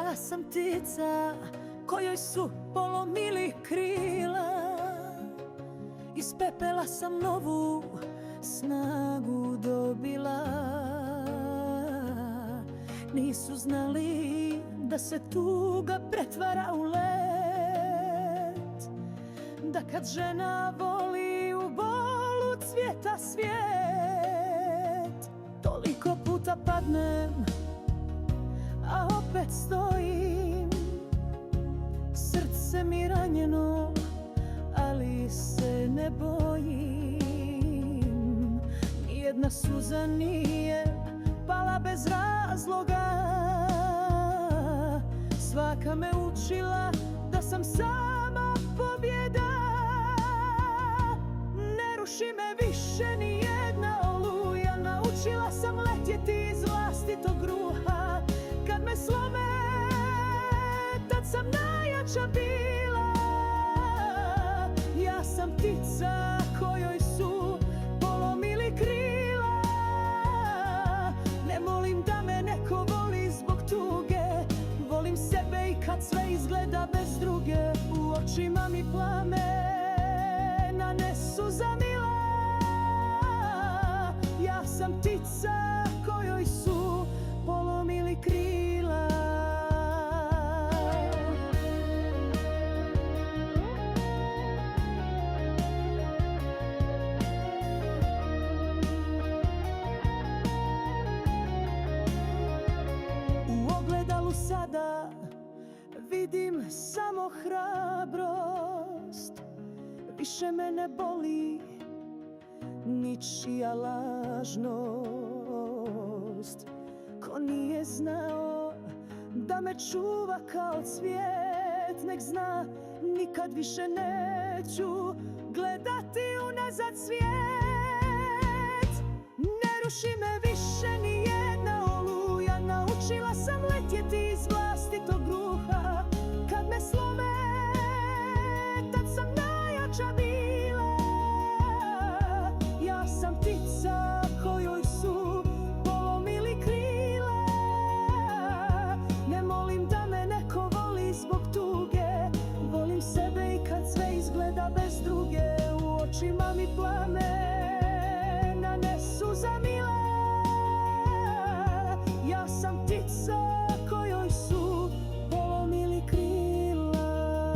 Ja sam ptica kojoj su polomili krila. Iz pepela sam novu snagu dobila. Nisu znali da se tuga pretvara u let, da kad žena voli u bolu cvjeta svijet. Toliko puta padnem, a opet stojim. Srce mi ranjeno, ali se ne bojim. Nijedna suza nije pala bez razloga. Svaka me učila da sam sama pobjeda. Ne ruši me više ni jedna oluja. Naučila sam letjeti iz vlastitog ruha. Kad me slome, tad sam najjača bila. Ja sam ptica kojoj su polomili krila. Ne molim da me neko voli zbog tuge. Volim sebe i kad sve izgleda bez druge. U očima mi plamena ne suza mila. Ja sam ptica kojoj su polomili krila. U ogledalu sada vidim samo hrabrost. Više me ne boli ničija lažnost. Ko nije znao da me čuva kao cvijet, nek zna, nikad više neću gledati unazad svijet. Ne ruši me više ni jedna oluja. Naučila sam letjeti iz vlastitog ruha. Kad me slome, tad sam najjača bila. Ja sam ptica kojoj su polomili krila. Ne molim da me neko voli zbog tuge. Volim sebe i kad sve izgleda bez druge. U očima mi plame